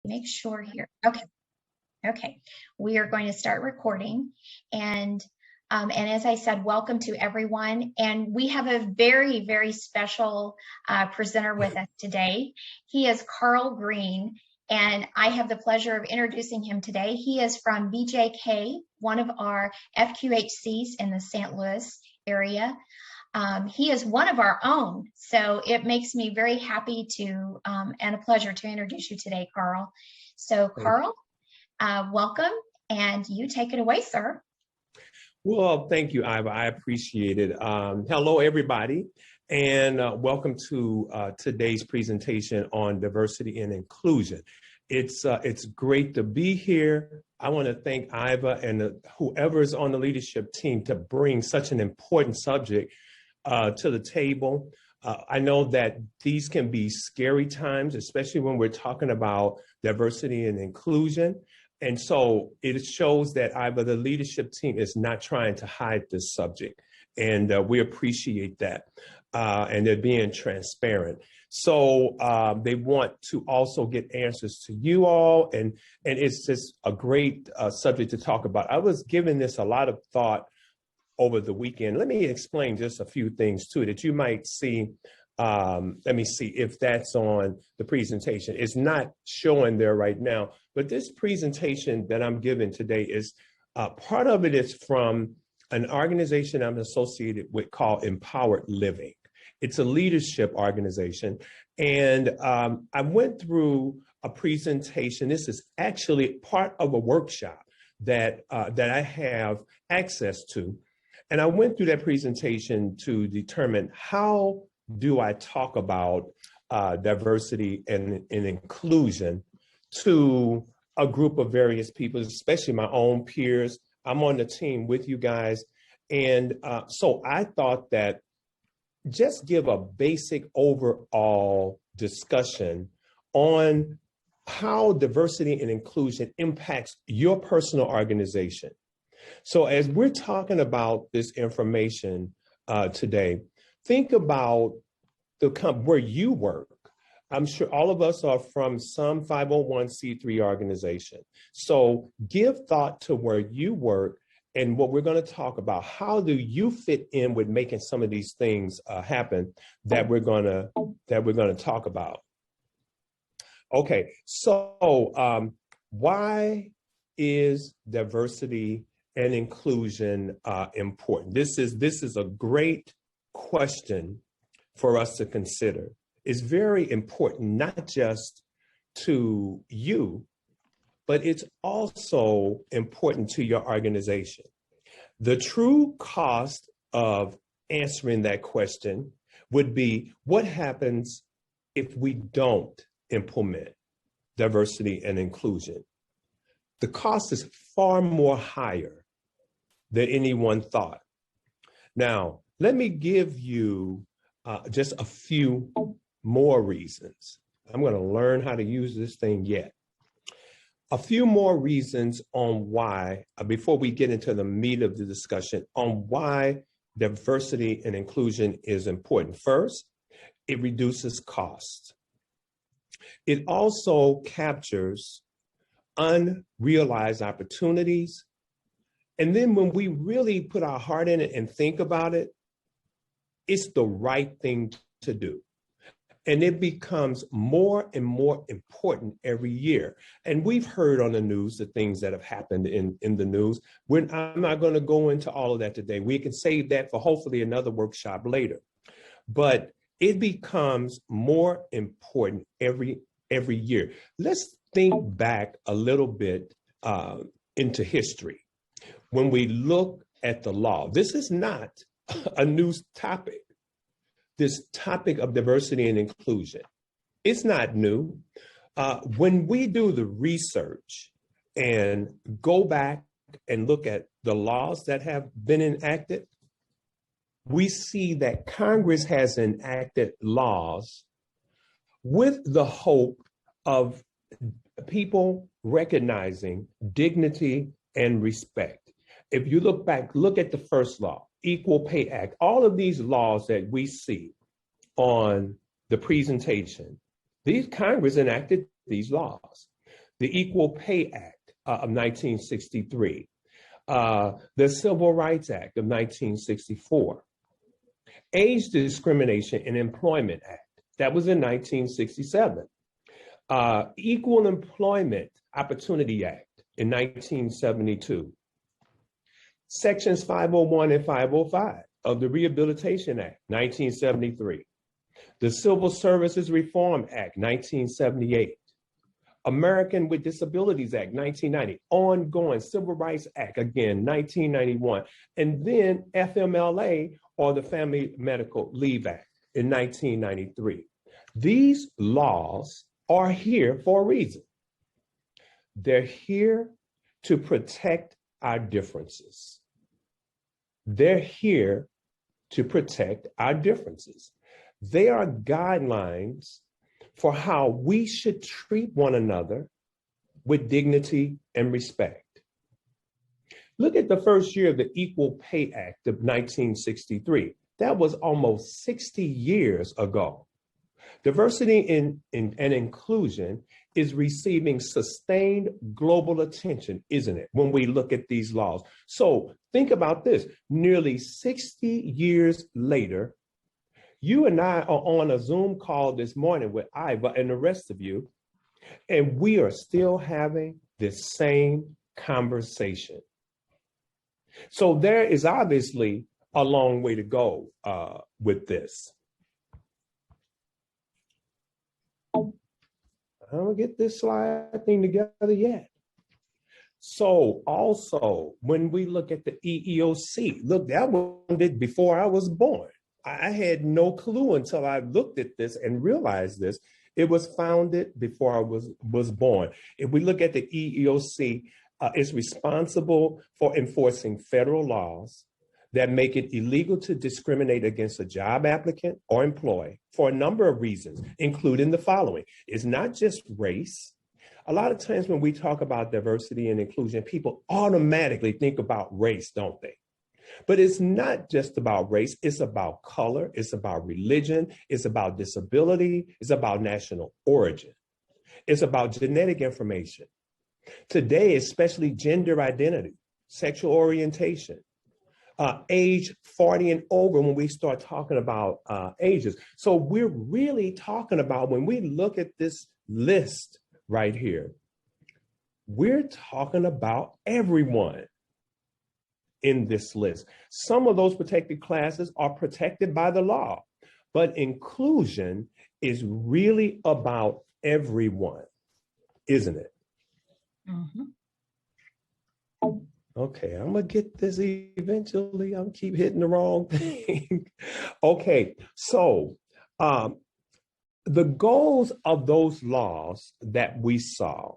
Make sure here. Okay. Okay. We are going to start recording. And as I said, welcome to everyone. And we have a very, very special presenter with us today. He is Carl Green, and I have the pleasure of introducing him today. He is from BJK, one of our FQHCs in the St. Louis area. He is one of our own, so it makes me very happy to and a pleasure to introduce you today, Carl. So, Carl, welcome, and you take it away, sir. Well, thank you, Iva. I appreciate it. Hello, everybody, and welcome to today's presentation on diversity and inclusion. It's great to be here. I want to thank Iva and whoever is on the leadership team to bring such an important subject to the table. I know that these can be scary times, especially when we're talking about diversity and inclusion. And so it shows that Iva, the leadership team, is not trying to hide this subject. And we appreciate that. And they're being transparent. So they want to also get answers to you all. And it's just a great subject to talk about. I was giving this a lot of thought over the weekend. Let me explain just a few things too that you might see. Let me see if that's on the presentation. It's not showing there right now, but this presentation that I'm giving today is part of it is from an organization I'm associated with called Empowered Living. It's a leadership organization. And I went through a presentation. This is actually part of a workshop that I have access to. And I went through that presentation to determine how do I talk about diversity and inclusion to a group of various people, especially my own peers. I'm on the team with you guys. And so I thought that just give a basic overall discussion on how diversity and inclusion impacts your personal organization. So as we're talking about this information today, think about where you work. I'm sure all of us are from some 501c3 organization. So give thought to where you work and what we're going to talk about. How do you fit in with making some of these things happen that we're going to talk about? Okay, so why is diversity and inclusion important? This is a great question for us to consider. It's very important, not just to you, but it's also important to your organization. The true cost of answering that question would be, what happens if we don't implement diversity and inclusion? The cost is far more higher than anyone thought. Now, let me give you just a few more reasons. I'm going to learn how to use this thing yet. A few more reasons on why, before we get into the meat of the discussion, on why diversity and inclusion is important. First, it reduces cost. It also captures unrealized opportunities. And then when we really put our heart in it and think about it, it's the right thing to do. And it becomes more and more important every year. And we've heard on the news the things that have happened in the news. I'm not going to go into all of that today. We can save that for hopefully another workshop later. But it becomes more important every year. Let's think back a little bit into history. When we look at the law, this is not a new topic. This topic of diversity and inclusion, it's not new. When we do the research and go back and look at the laws that have been enacted, we see that Congress has enacted laws with the hope of people recognizing dignity and respect. If you look back, look at the first law, Equal Pay Act, all of these laws that we see on the presentation, these Congress enacted these laws. the Equal Pay Act of 1963, the Civil Rights Act of 1964, Age Discrimination in Employment Act, that was in 1967, Equal Employment Opportunity Act in 1972, Sections 501 and 505 of the Rehabilitation Act, 1973, the Civil Services Reform Act, 1978, American with Disabilities Act, 1990, ongoing Civil Rights Act, again, 1991, and then FMLA, or the Family Medical Leave Act, in 1993. These laws are here for a reason. They're here to protect our differences. They're here to protect our differences. They are guidelines for how we should treat one another with dignity and respect. Look at the first year of the Equal Pay Act of 1963. That was almost 60 years ago. Diversity and inclusion is receiving sustained global attention, isn't it, when we look at these laws? So think about this. Nearly 60 years later, you and I are on a Zoom call this morning with Iva and the rest of you, and we are still having this same conversation. So there is obviously a long way to go with this. I don't get this slide thing together yet. So also, when we look at the EEOC, look, that one did before I was born. I had no clue until I looked at this and realized this. It was founded before I was born. If we look at the EEOC, it's responsible for enforcing federal laws that make it illegal to discriminate against a job applicant or employee for a number of reasons, including the following. It's not just race. A lot of times when we talk about diversity and inclusion, people automatically think about race, don't they? But it's not just about race. It's about color. It's about religion. It's about disability. It's about national origin. It's about genetic information. Today, especially gender identity, sexual orientation, age 40 and over when we start talking about ages. So we're really talking about, when we look at this list right here, we're talking about everyone in this list. Some of those protected classes are protected by the law, but inclusion is really about everyone, isn't it? Mm-hmm. Okay, I'm gonna get this eventually. I'm keep hitting the wrong thing. Okay, so the goals of those laws that we saw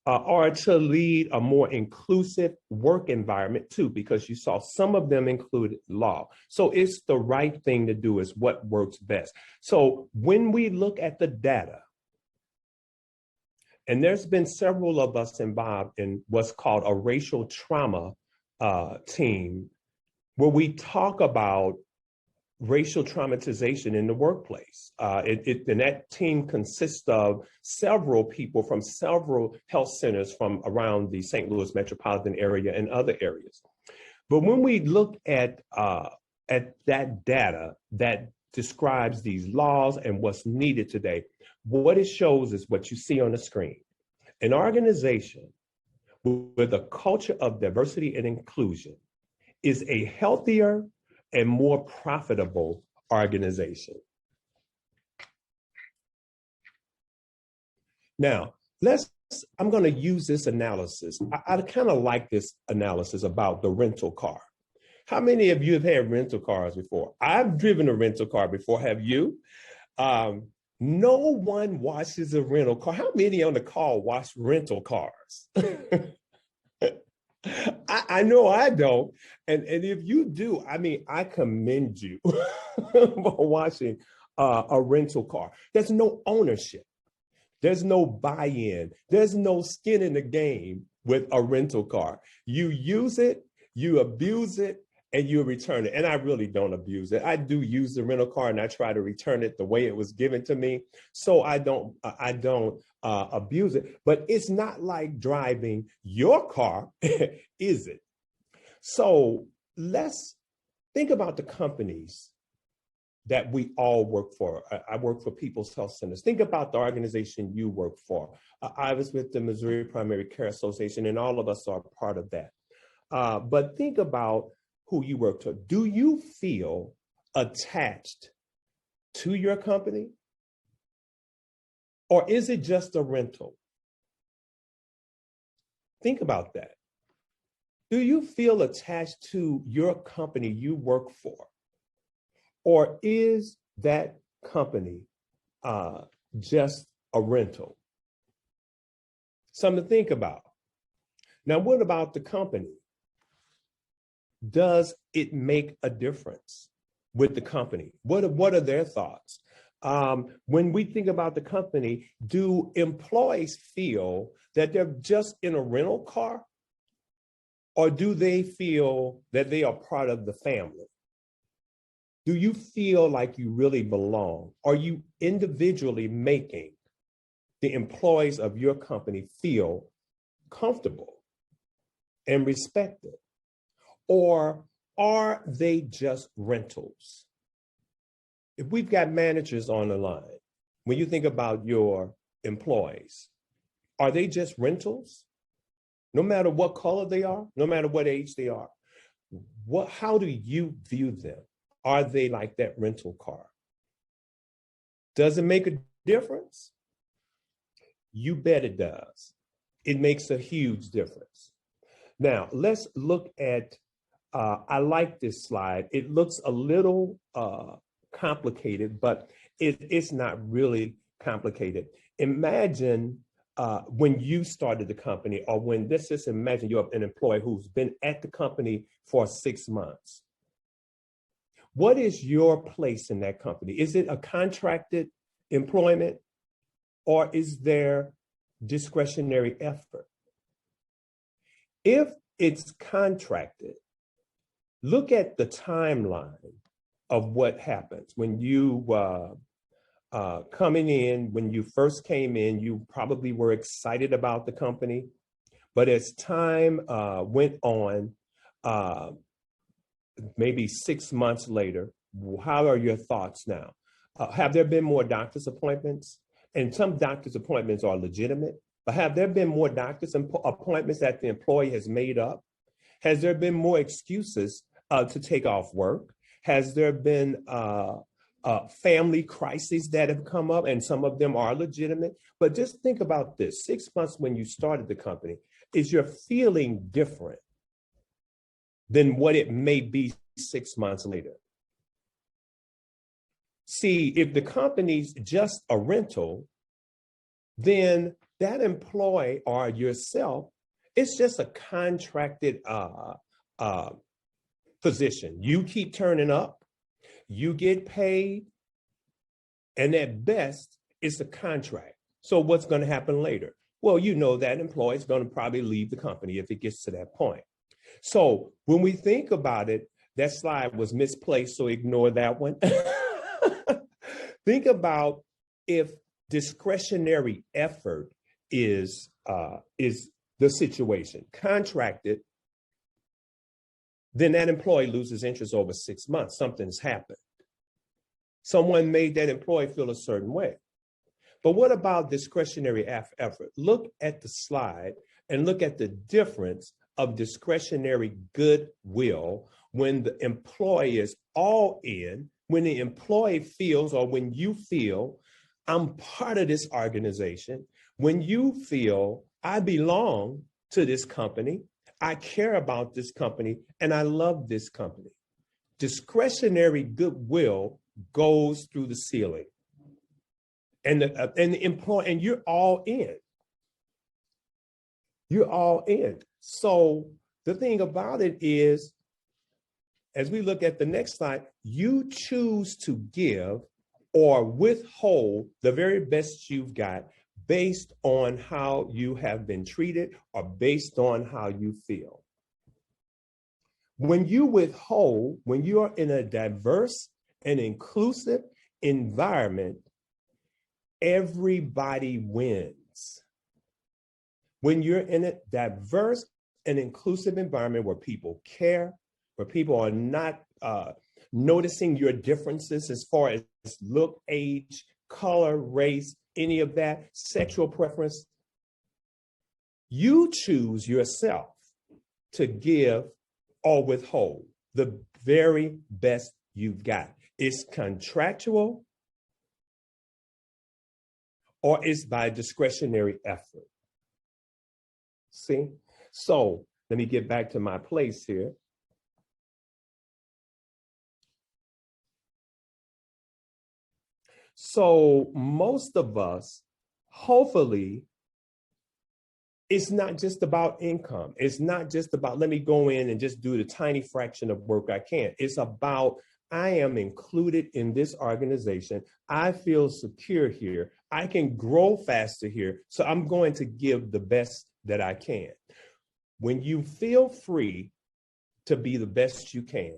are to lead a more inclusive work environment too, because you saw some of them included law. So it's the right thing to do, is what works best. So when we look at the data, and there's been several of us involved in what's called a racial trauma team, where we talk about racial traumatization in the workplace. And that team consists of several people from several health centers from around the St. Louis metropolitan area and other areas. But when we look at that data that describes these laws and what's needed today, what it shows is what you see on the screen. An organization with a culture of diversity and inclusion is a healthier and more profitable organization. Now, I'm going to use this analysis. I kind of like this analysis about the rental car. How many of you have had rental cars before? I've driven a rental car before. Have you? No one washes a rental car. How many on the call wash rental cars? I know I don't. And if you do, I mean, I commend you for washing a rental car. There's no ownership. There's no buy-in. There's no skin in the game with a rental car. You use it, you abuse it, and you return it. And I really don't abuse it. I do use the rental car and I try to return it the way it was given to me. So I don't abuse it, but it's not like driving your car, is it? So let's think about the companies that we all work for. I work for People's Health Centers. Think about the organization you work for. I was with the Missouri Primary Care Association, and all of us are part of that. But think about who you work for. Do you feel attached to your company? Or is it just a rental? Think about that. Do you feel attached to your company you work for? Or is that company just a rental? Something to think about. Now, what about the company? Does it make a difference with the company? What are their thoughts? When we think about the company, do employees feel that they're just in a rental car? Or do they feel that they are part of the family? Do you feel like you really belong? Are you individually making the employees of your company feel comfortable and respected? Or are they just rentals? If we've got managers on the line, when you think about your employees, are they just rentals? No matter what color they are, no matter what age they are, how do you view them? Are they like that rental car? Does it make a difference? You bet it does. It makes a huge difference. Now, let's look at, I like this slide. It looks a little complicated, but it's not really complicated. Imagine when you started the company, or when, let's just imagine you're an employee who's been at the company for 6 months. What is your place in that company? Is it a contracted employment, or is there discretionary effort? If it's contracted, look at the timeline of what happens when you coming in. When you first came in, you probably were excited about the company, but as time went on, maybe 6 months later, how are your thoughts now? Have there been more doctor's appointments? And some doctor's appointments are legitimate, but have there been more doctor's appointments that the employee has made up? Has there been more excuses to take off work? Has there been family crises that have come up, and some of them are legitimate? But just think about this: 6 months when you started the company, is your feeling different than what it may be 6 months later? See, if the company's just a rental, then that employee or yourself, it's just a contracted position. You keep turning up, you get paid, and at best, it's a contract. So what's going to happen later? Well, you know that employee is going to probably leave the company if it gets to that point. So when we think about it, that slide was misplaced, so ignore that one. Think about if discretionary effort is the situation, contracted, then that employee loses interest over 6 months. Something's happened. Someone made that employee feel a certain way. But what about discretionary effort? Look at the slide and look at the difference of discretionary goodwill when the employee is all in, when the employee feels, or when you feel, I'm part of this organization, when you feel I belong to this company, I care about this company, and I love this company. Discretionary goodwill goes through the ceiling. And the employee, and you're all in. You're all in. So the thing about it is, as we look at the next slide, you choose to give or withhold the very best you've got based on how you have been treated or based on how you feel. When you withhold, when you are in a diverse and inclusive environment, everybody wins. When you're in a diverse and inclusive environment where people care, where people are not noticing your differences as far as look, age, color, race, any of that, sexual preference, you choose yourself to give or withhold the very best you've got. It's contractual or it's by discretionary effort. See? So let me get back to my place here. So most of us, hopefully, it's not just about income. It's not just about, let me go in and just do the tiny fraction of work I can. It's about, I am included in this organization. I feel secure here. I can grow faster here. So I'm going to give the best that I can. When you feel free to be the best you can,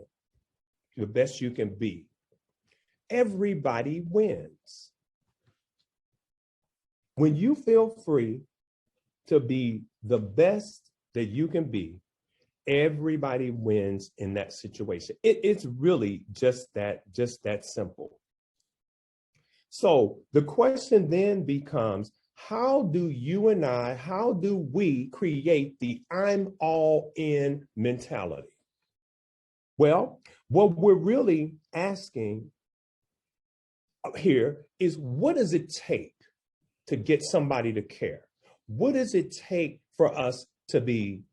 the best you can be, everybody wins. When you feel free to be the best that you can be, everybody wins in that situation. It's really just that simple. So the question then becomes, how do we create the I'm all in mentality? Well, what we're really asking here is, what does it take to get somebody to care? What does it take for us to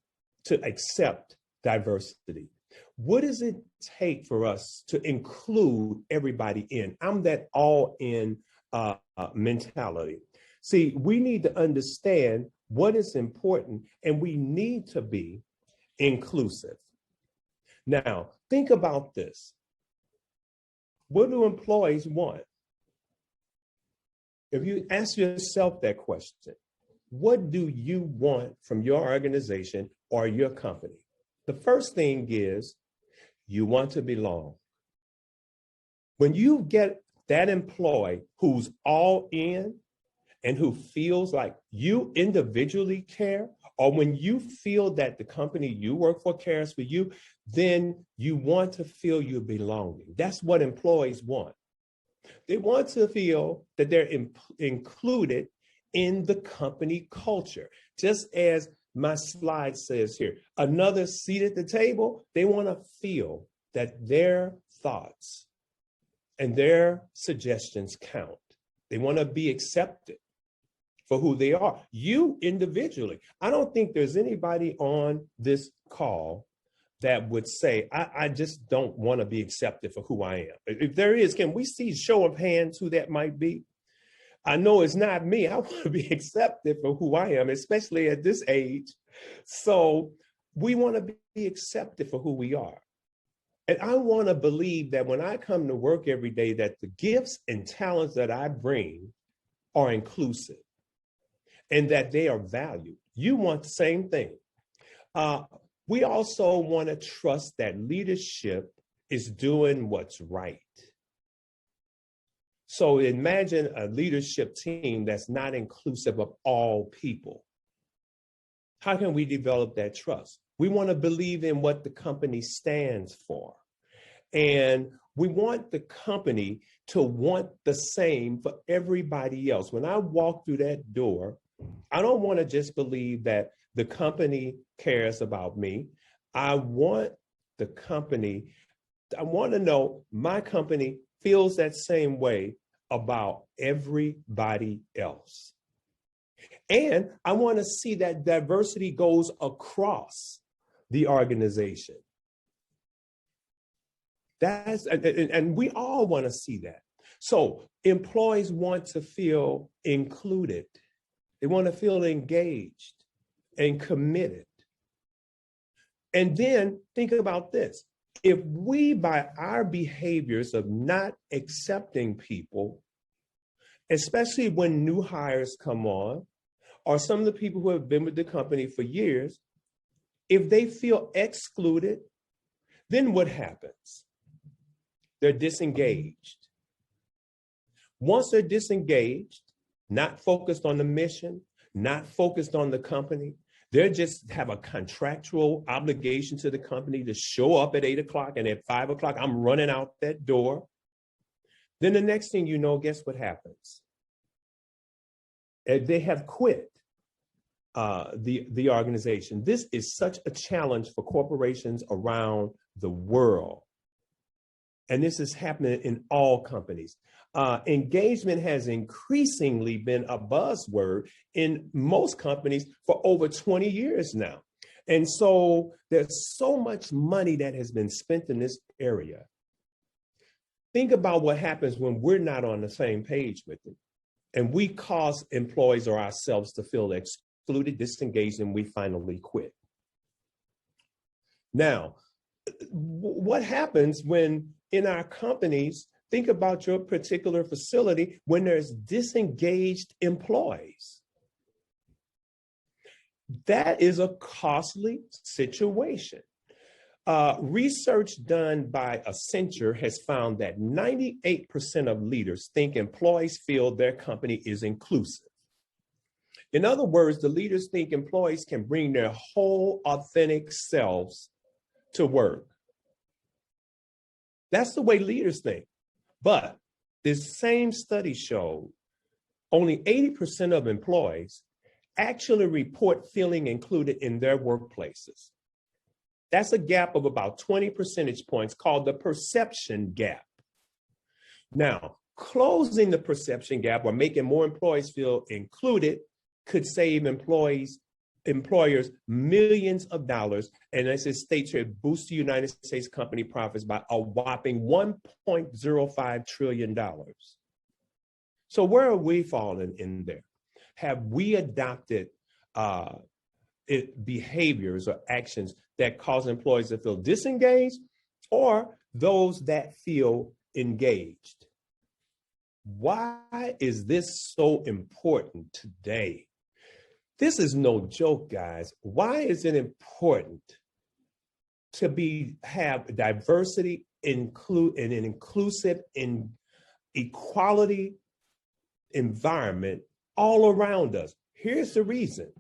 accept diversity? What does it take for us to include everybody in? I'm that all in mentality. See, we need to understand what is important, and we need to be inclusive. Now, think about this. What do employees want? If you ask yourself that question, what do you want from your organization or your company? The first thing is, you want to belong. When you get that employee who's all in and who feels like you individually care, or when you feel that the company you work for cares for you, then you want to feel you're belonging. That's what employees want. They want to feel that they're included in the company culture. Just as my slide says here, another seat at the table, they want to feel that their thoughts and their suggestions count. They want to be accepted for who they are. You individually. I don't think there's anybody on this call that would say, I just don't want to be accepted for who I am. If there is, can we see show of hands who that might be? I know it's not me. I want to be accepted for who I am, especially at this age. So we want to be accepted for who we are. And I want to believe that when I come to work every day, that the gifts and talents that I bring are inclusive and that they are valued. You want the same thing. We also want to trust that leadership is doing what's right. So imagine a leadership team that's not inclusive of all people. How can we develop that trust? We want to believe in what the company stands for. And we want the company to want the same for everybody else. When I walk through that door, I don't want to just believe that the company cares about me. I want to know my company feels that same way about everybody else. And I want to see that diversity goes across the organization. And we all want to see that. So employees want to feel included. They want to feel engaged and committed. And then think about this. If we, by our behaviors of not accepting people, especially when new hires come on, or some of the people who have been with the company for years, if they feel excluded, Then what happens? They're disengaged. Once they're disengaged, not focused on the mission, not focused on the company, they just have a contractual obligation to the company to show up at 8 o'clock, and at 5 o'clock, I'm running out that door. Then the next thing you know, guess what happens? They have quit the organization. This is such a challenge for corporations around the world. And this is happening in all companies. Engagement has increasingly been a buzzword in most companies for over 20 years now. And so there's so much money that has been spent in this area. Think about what happens when we're not on the same page with it, and we cause employees or ourselves to feel excluded, disengaged, and we finally quit. Now, what happens when in our companies, think about your particular facility when there's disengaged employees? That is a costly situation. Research done by Accenture has found that 98% of leaders think employees feel their company is inclusive. In other words, the leaders think employees can bring their whole authentic selves to work. That's the way leaders think. But this same study showed only 80% of employees actually report feeling included in their workplaces. That's a gap of about 20 percentage points called the perception gap. Now, closing the perception gap or making more employees feel included could save employers millions of dollars. And as it states here, boost the United States company profits by a whopping $1.05 trillion. So where are we falling in there? Have we adopted behaviors or actions that cause employees to feel disengaged, or those that feel engaged? Why is this so important today? This is no joke, guys. Why is it important to have diversity, include in an inclusive and equality environment all around us? Here's the reason.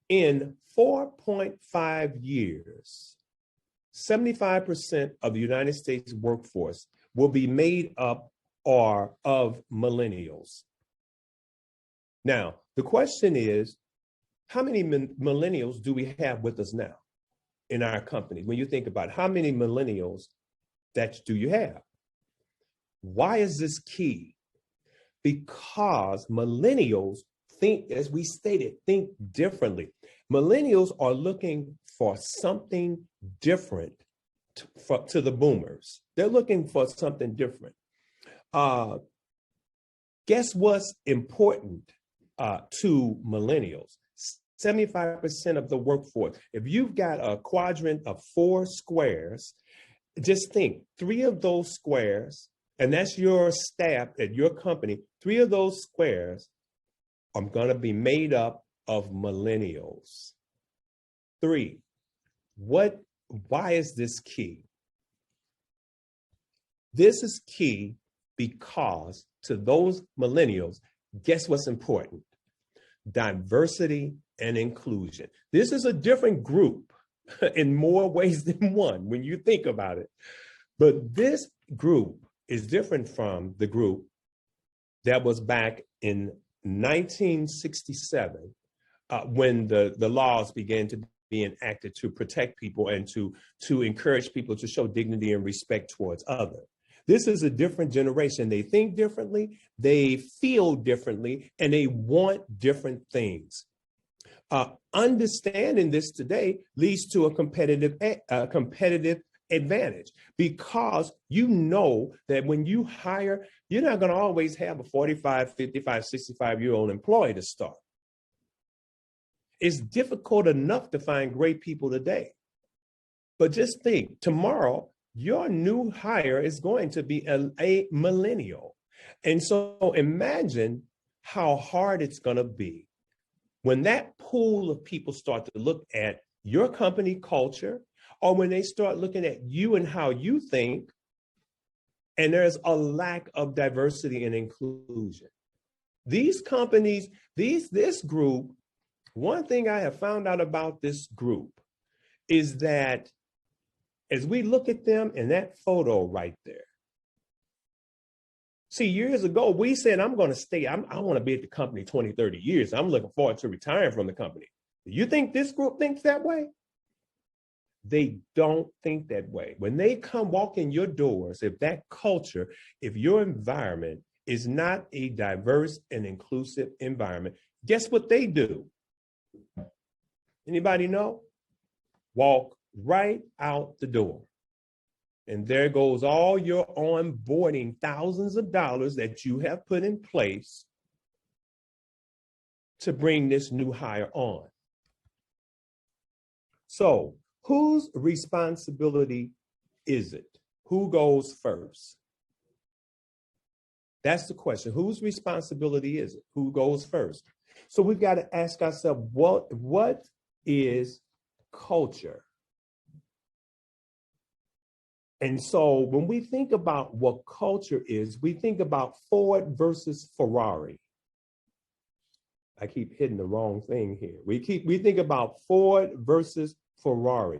In 4.5 years, 75% of the United States workforce will be made up or of millennials. Now, the question is, how many millennials do we have with us now in our company? When you think about it, how many millennials do you have? Why is this key? Because millennials think, as we stated, think differently. Millennials are looking for something different to the boomers. They're looking for something different. Guess what's important to millennials? 75% of the workforce. If you've got a quadrant of 4 squares, just think 3 of those squares, and that's your staff at your company, 3 of those squares are going to be made up of millennials. 3. Why is this key? This is key because to those millennials, guess what's important? Diversity and inclusion. This is a different group in more ways than one when you think about it. But this group is different from the group that was back in 1967 when the laws began to be enacted to protect people and to encourage people to show dignity and respect towards others. This is a different generation. They think differently, they feel differently, and they want different things. Understanding this today leads to a competitive advantage, because you know that when you hire, you're not going to always have a 45, 55, 65-year-old employee to start. It's difficult enough to find great people today. But just think, tomorrow, your new hire is going to be a millennial. And so imagine how hard it's going to be when that pool of people start to look at your company culture, or when they start looking at you and how you think, and there's a lack of diversity and inclusion. These companies, this group, one thing I have found out about this group is that as we look at them in that photo right there, see, years ago, we said, I'm going to stay. I want to be at the company 20, 30 years. I'm looking forward to retiring from the company. Do you think this group thinks that way? They don't think that way. When they come walk in your doors, if that culture, if your environment is not a diverse and inclusive environment, guess what they do? Anybody know? Walk right out the door. And there goes all your onboarding, thousands of dollars that you have put in place to bring this new hire on. So, whose responsibility is it? Who goes first? That's the question. Whose responsibility is it? Who goes first? So we've got to ask ourselves, what is culture? And so when we think about what culture is, we think about Ford versus Ferrari. I keep hitting the wrong thing here. We think about Ford versus Ferrari.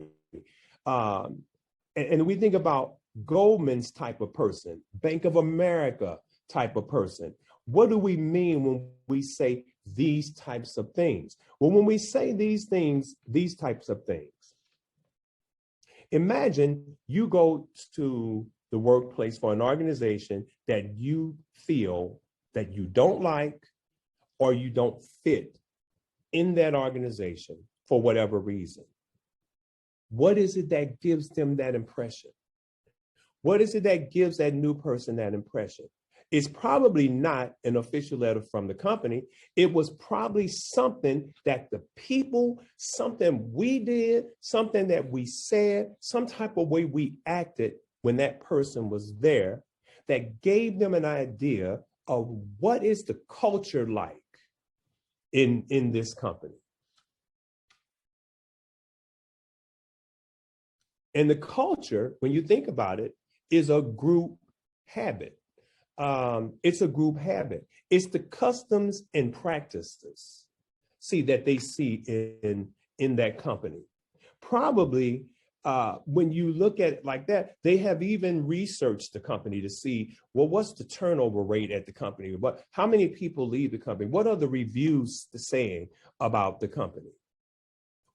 And we think about Goldman's type of person, Bank of America type of person. What do we mean when we say these types of things? Well, when we say these things, these types of things, imagine you go to the workplace for an organization that you feel that you don't like or you don't fit in that organization for whatever reason. What is it that gives them that impression? What is it that gives that new person that impression? It's probably not an official letter from the company. It was probably something that the people, something we did, something that we said, some type of way we acted when that person was there that gave them an idea of what is the culture like in this company. And the culture, when you think about it, is a group habit. It's a group habit. It's the customs and practices, that they see in that company. Probably when you look at it like that, they have even researched the company to see, well, what's the turnover rate at the company? How many people leave the company? What are the reviews saying about the company?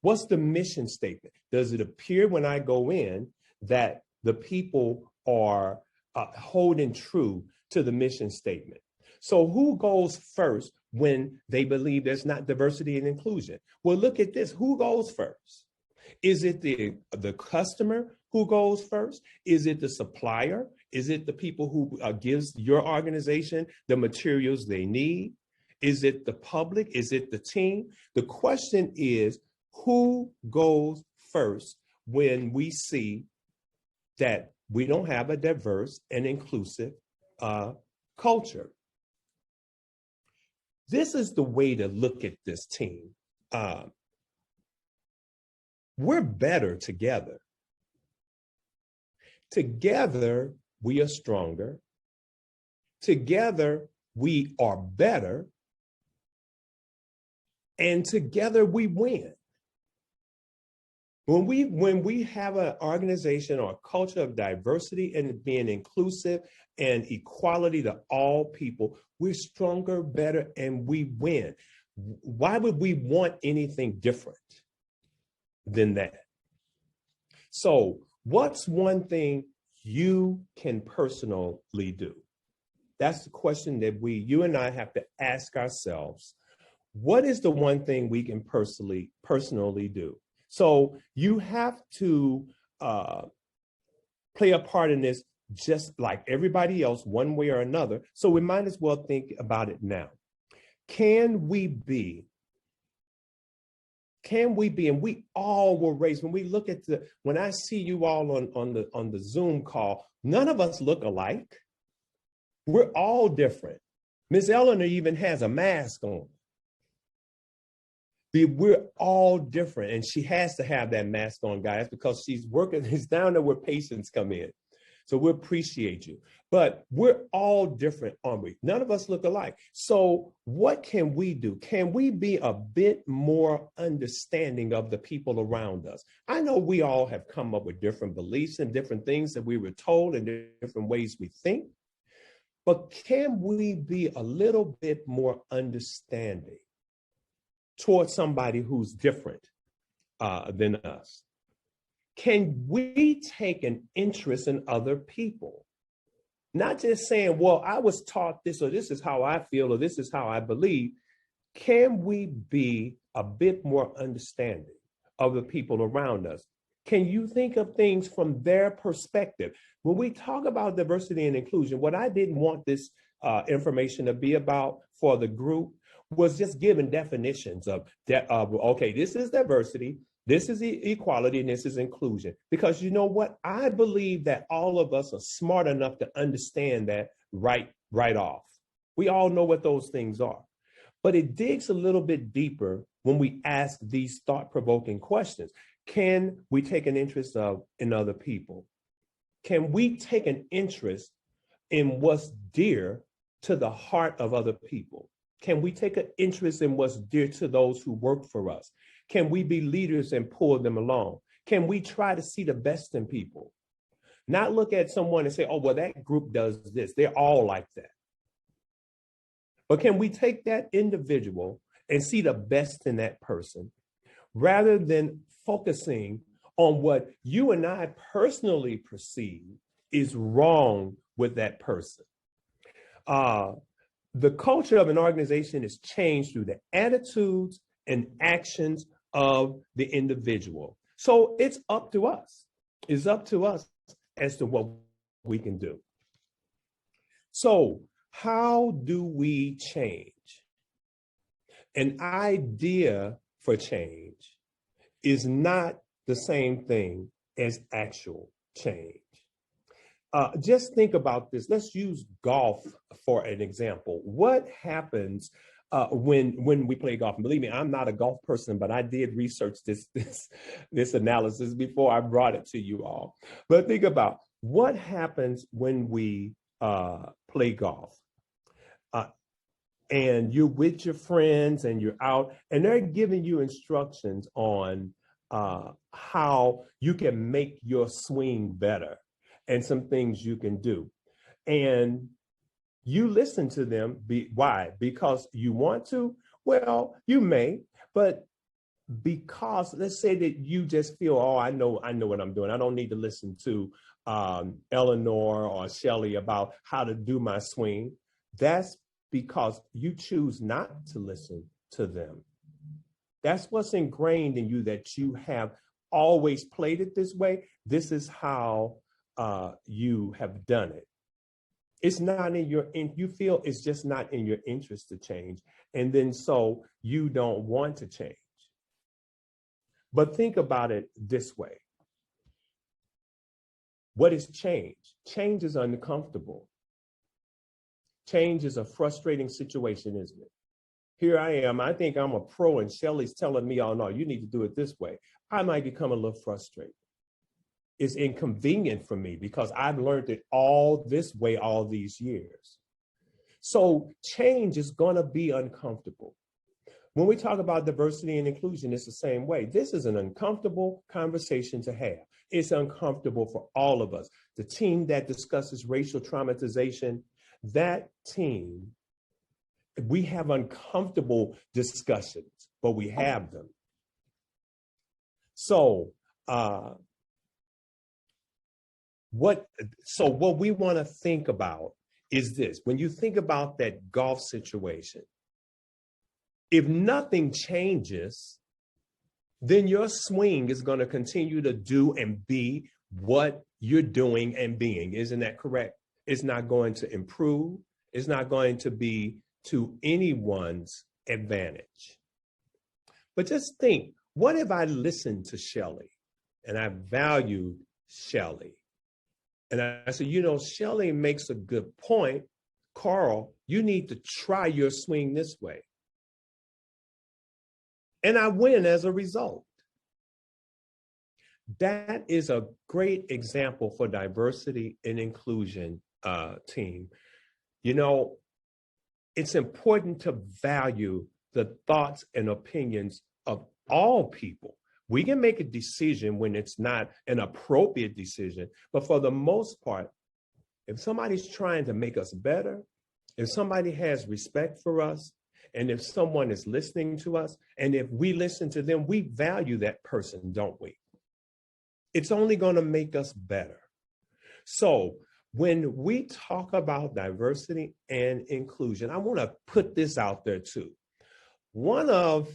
What's the mission statement? Does it appear when I go in that the people are holding true to the mission statement? So who goes first when they believe there's not diversity and inclusion? Well, look at this. Who goes first? Is it the customer who goes first? Is it the supplier? Is it the people who gives your organization the materials they need? Is it the public? Is it the team? The question is, who goes first when we see that we don't have a diverse and inclusive culture? This is the way to look at this team. We're better together. Together, we are stronger. Together, we are better. And together, we win. When we have an organization or a culture of diversity and being inclusive and equality to all people, we're stronger, better, and we win. Why would we want anything different than that? So, what's one thing you can personally do? That's the question that you and I have to ask ourselves. What is the one thing we can personally do? So you have to play a part in this just like everybody else, one way or another. So we might as well think about it now. Can we be, and we all were raised, when we look at when I see you all on the Zoom call, none of us look alike. We're all different. Miss Eleanor even has a mask on. We're all different. And she has to have that mask on, guys, because she's working. It's down there where patients come in. So we appreciate you. But we're all different, aren't we? None of us look alike. So what can we do? Can we be a bit more understanding of the people around us? I know we all have come up with different beliefs and different things that we were told and different ways we think. But can we be a little bit more understanding towards somebody who's different than us? Can we take an interest in other people? Not just saying, well, I was taught this, or this is how I feel, or this is how I believe. Can we be a bit more understanding of the people around us? Can you think of things from their perspective? When we talk about diversity and inclusion, what I didn't want this information to be about for the group was just giving definitions of that. Okay, this is diversity, this is equality, and this is inclusion. Because you know what? I believe that all of us are smart enough to understand that right off. We all know what those things are. But it digs a little bit deeper when we ask these thought-provoking questions. Can we take an interest in other people? Can we take an interest in what's dear to the heart of other people? Can we take an interest in what's dear to those who work for us? Can we be leaders and pull them along? Can we try to see the best in people? Not look at someone and say, oh, well, that group does this. They're all like that. But can we take that individual and see the best in that person rather than focusing on what you and I personally perceive is wrong with that person? The culture of an organization is changed through the attitudes and actions of the individual. So it's up to us. It's up to us as to what we can do. So how do we change? An idea for change is not the same thing as actual change. Just think about this. Let's use golf for an example. What happens when we play golf? And believe me, I'm not a golf person, but I did research this analysis before I brought it to you all. But think about what happens when we play golf. And you're with your friends and you're out and they're giving you instructions on how you can make your swing better and some things you can do. And you listen to them. Why? Because you want to? Well, you may, but because let's say that you just feel, oh, I know what I'm doing. I don't need to listen to Eleanor or Shelley about how to do my swing. That's because you choose not to listen to them. That's what's ingrained in you, that you have always played it this way. This is how you have done it. It's not you feel it's just not in your interest to change. And then so you don't want to change. But think about it this way. What is change? Change is uncomfortable. Change is a frustrating situation, isn't it? Here I am. I think I'm a pro and Shelley's telling me, oh, no, you need to do it this way. I might become a little frustrated. It's inconvenient for me because I've learned it all this way all these years. So change is going to be uncomfortable. When we talk about diversity and inclusion, it's the same way. This is an uncomfortable conversation to have. It's uncomfortable for all of us. The team that discusses racial traumatization, that team, we have uncomfortable discussions, but we have them. So what we want to think about is this. When you think about that golf situation, if nothing changes, then your swing is going to continue to do and be what you're doing and being. Isn't that correct? It's not going to improve. It's not going to be to anyone's advantage. But just think, what if I listened to Shelley and I valued Shelley? And I said, you know, Shelley makes a good point. Carl, you need to try your swing this way. and I win as a result. That is a great example for diversity and inclusion, team. You know, it's important to value the thoughts and opinions of all people. We can make a decision when it's not an appropriate decision, but for the most part, if somebody's trying to make us better, if somebody has respect for us, and if someone is listening to us, and if we listen to them, we value that person, don't we? It's only going to make us better. So when we talk about diversity and inclusion, I want to put this out there too. One of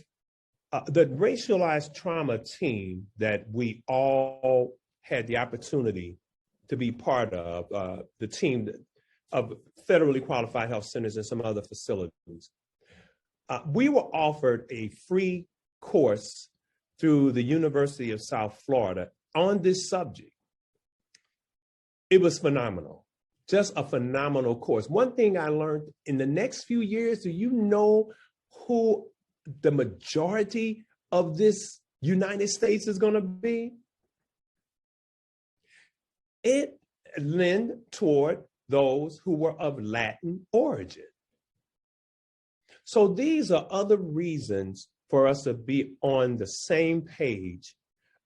the racialized trauma team that we all had the opportunity to be part of, the team of federally qualified health centers and some other facilities, we were offered a free course through the University of South Florida on this subject. It was phenomenal, just a phenomenal course. One thing I learned in the next few years, do you know who the majority of this United States is going to be? It leaned toward those who were of Latin origin. So these are other reasons for us to be on the same page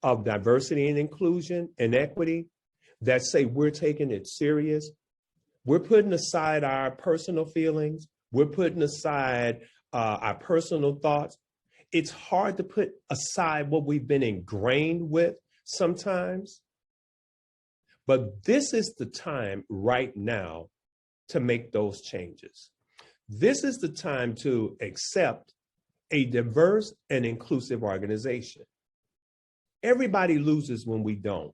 of diversity and inclusion and equity, that say we're taking it serious. We're putting aside our personal feelings. We're putting aside our personal thoughts. It's hard to put aside what we've been ingrained with sometimes. But this is the time right now to make those changes. This is the time to accept a diverse and inclusive organization. Everybody loses when we don't.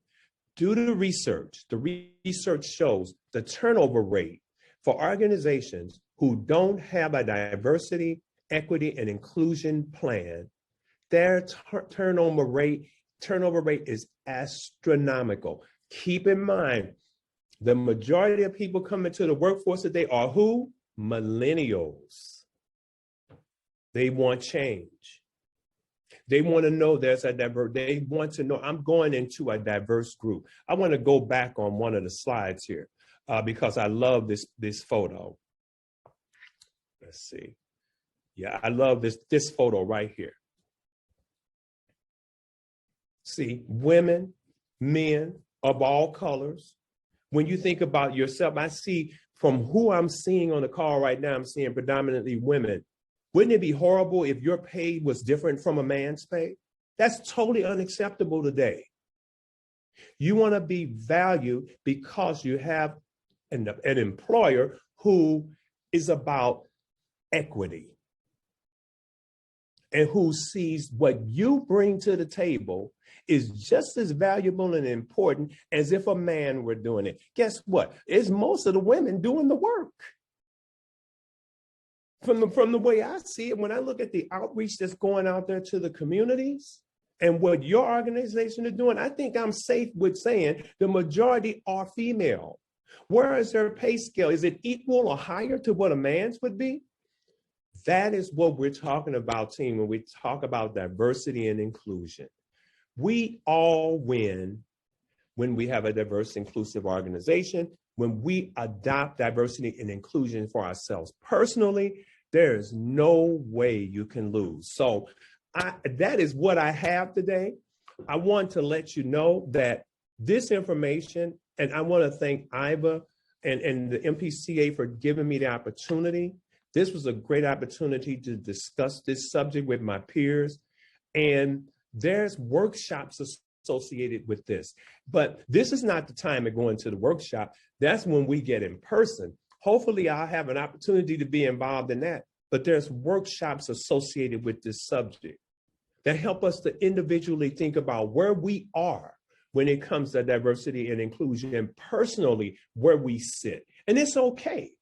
Due to research, the research shows the turnover rate for organizations who don't have a diversity, equity, and inclusion plan, their turnover rate is astronomical. Keep in mind, the majority of people coming to the workforce today are who? Millennials. They want change. They want to know there's a they want to know I'm going into a diverse group. I want to go back on one of the slides here because I love this photo. Let's see. Yeah, I love this photo right here. See, women, men of all colors. When you think about yourself, I see from who I'm seeing on the call right now, I'm seeing predominantly women. Wouldn't it be horrible if your pay was different from a man's pay? That's totally unacceptable today. You want to be valued because you have an employer who is about equity and who sees what you bring to the table is just as valuable and important as if a man were doing it. Guess what? It's most of the women doing the work. From the way I see it, when I look at the outreach that's going out there to the communities and what your organization is doing, I think I'm safe with saying the majority are female. Where is their pay scale? Is it equal or higher to what a man's would be? That is what we're talking about, team, when we talk about diversity and inclusion. We all win when we have a diverse, inclusive organization, when we adopt diversity and inclusion for ourselves personally. There is no way you can lose. So that is what I have today. I want to let you know that this information, and I want to thank Iva and the MPCA for giving me the opportunity. This was a great opportunity to discuss this subject with my peers. And there's workshops associated with this. But this is not the time to go into the workshop. That's when we get in person. Hopefully, I'll have an opportunity to be involved in that. But there's workshops associated with this subject that help us to individually think about where we are when it comes to diversity and inclusion, and personally where we sit. And it's okay.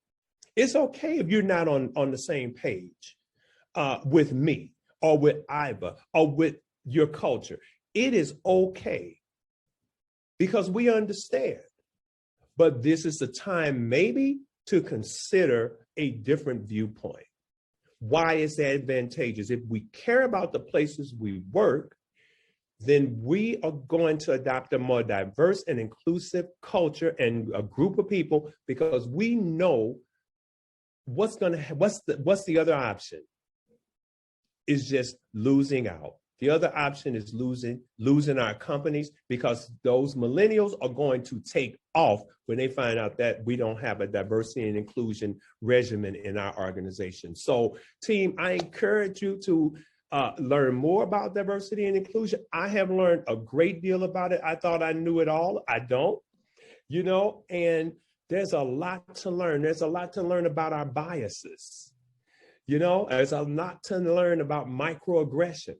It's okay if you're not on the same page with me or with Iva or with your culture. It is okay because we understand. But this is the time maybe to consider a different viewpoint. Why is that advantageous? If we care about the places we work, then we are going to adopt a more diverse and inclusive culture and a group of people, because we know what's the other option is just losing out. The other option is losing our companies, because those millennials are going to take off when they find out that we don't have a diversity and inclusion regimen in our organization. So, team, I encourage you to learn more about diversity and inclusion. I have learned a great deal about it. I thought I knew it all. I don't, and there's a lot to learn. There's a lot to learn about our biases. There's a lot to learn about microaggressions.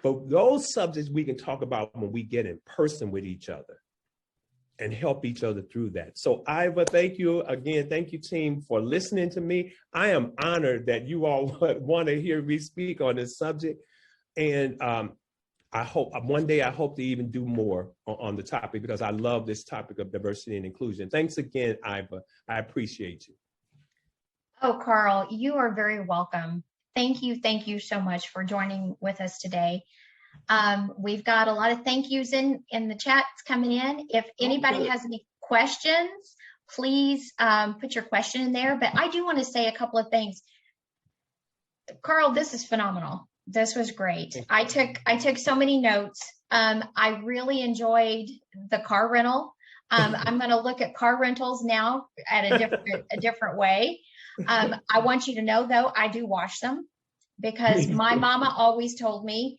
But those subjects we can talk about when we get in person with each other and help each other through that. So Iva, thank you again. Thank you, team, for listening to me. I am honored that you all want to hear me speak on this subject. And I hope one day I hope to even do more on the topic, because I love this topic of diversity and inclusion. Thanks again, Iva. I appreciate you. Oh, Carl, you are very welcome. Thank you so much for joining with us today. We've got a lot of thank yous in the chats coming in. If anybody has any questions, please put your question in there. But I do want to say a couple of things. Carl, this is phenomenal. This was great. I took so many notes. I really enjoyed the car rental. I'm going to look at car rentals now at a different way. I want you to know, though, I do wash them, because my mama always told me,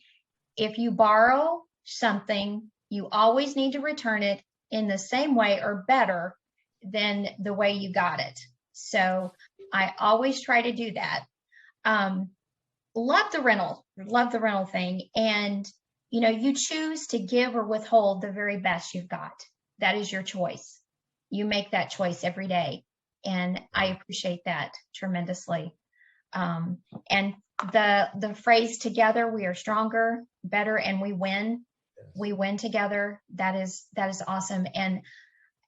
if you borrow something, you always need to return it in the same way or better than the way you got it. So I always try to do that. Love the rental thing. And, you choose to give or withhold the very best you've got. That is your choice. You make that choice every day. And I appreciate that tremendously. And the phrase, together we are stronger, better, and we win. We win together. That is awesome. And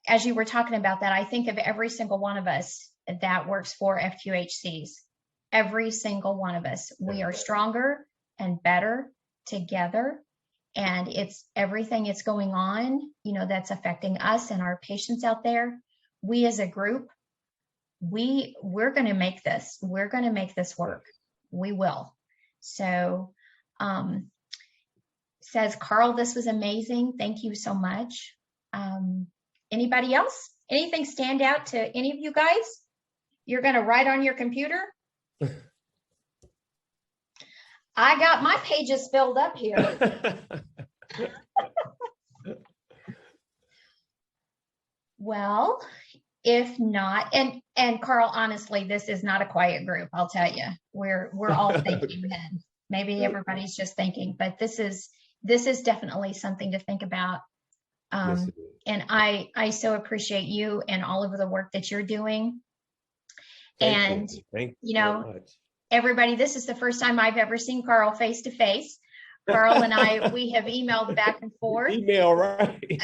as you were talking about that, I think of every single one of us that works for FQHCs. Every single one of us. We are stronger and better together. And it's everything that's going on, that's affecting us and our patients out there. We as a group, we're going to make this. We're going to make this work. We will. So, says Carl, this was amazing. Thank you so much. Anybody else? Anything stand out to any of you guys? You're going to write on your computer? I got my pages filled up here. Well, if not, and Carl, honestly, this is not a quiet group. I'll tell you, we're all thinking then. Maybe everybody's just thinking, but this is definitely something to think about. Yes, and I so appreciate you and all of the work that you're doing. Thank you so much. Everybody, this is the first time I've ever seen Carl face to face. Carl and I, we have emailed back and forth. Right.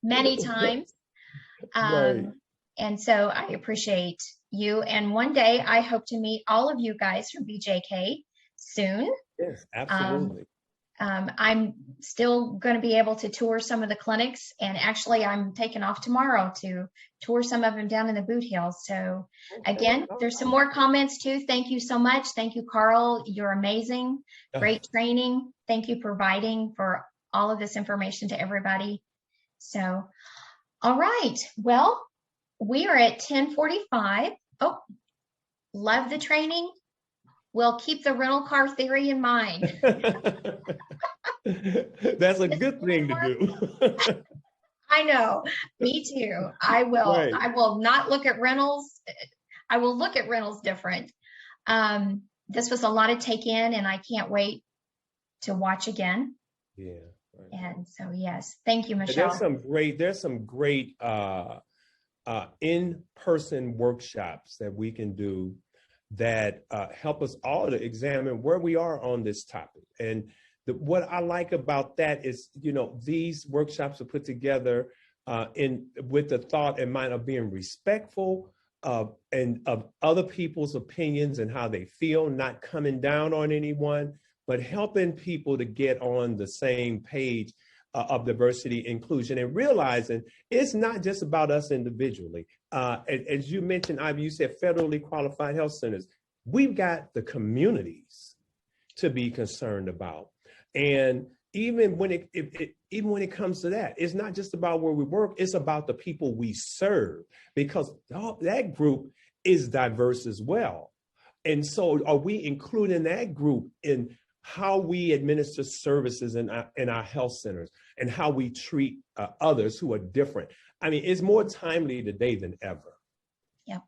Many times. Right. And so I appreciate you. And one day I hope to meet all of you guys from BJK soon. Yes, absolutely. I'm still going to be able to tour some of the clinics, and actually I'm taking off tomorrow to tour some of them down in the Boot Hill. So again, there's some more comments too. Thank you so much. Thank you, Carl. You're amazing. Great training. Thank you for providing for all of this information to everybody. So, all right. Well, we are at 10:45. Oh, love the training. We'll keep the rental car theory in mind. That's a good thing to do. I know. Me too. I will. Right. I will not look at rentals. I will look at rentals different. This was a lot to take in, and I can't wait to watch again. Yeah. Right. And so, yes. Thank you, Michelle. There's some great in-person workshops that we can do that help us all to examine where we are on this topic. And what I like about that is, these workshops are put together with the thought in mind of being respectful and of other people's opinions and how they feel, not coming down on anyone, but helping people to get on the same page of diversity inclusion, and realizing it's not just about us individually. As you mentioned, Ivy, you said federally qualified health centers. We've got the communities to be concerned about. And even when it comes to that, it's not just about where we work, it's about the people we serve, because that group is diverse as well. And so are we including that group in how we administer services in our health centers and how we treat others who are different? I mean, it's more timely today than ever. Yep,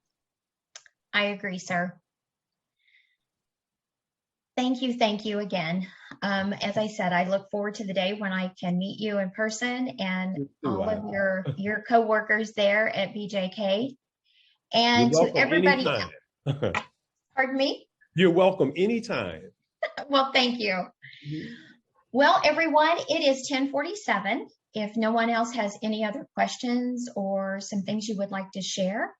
I agree, sir. Thank you again. As I said, I look forward to the day when I can meet you in person and all of your coworkers there at BJK. And to everybody, pardon me? You're welcome anytime. Well, thank you. Well, everyone, it is 10:47. If no one else has any other questions or some things you would like to share,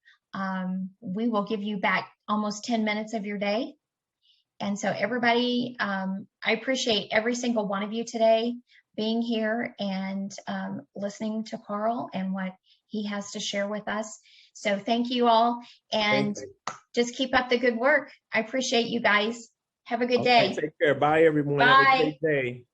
we will give you back almost 10 minutes of your day. And so everybody, I appreciate every single one of you today being here and listening to Carl and what he has to share with us. So thank you all, and just keep up the good work. I appreciate you guys. Have a good day. Take care. Bye, everyone. Bye. Have a great day.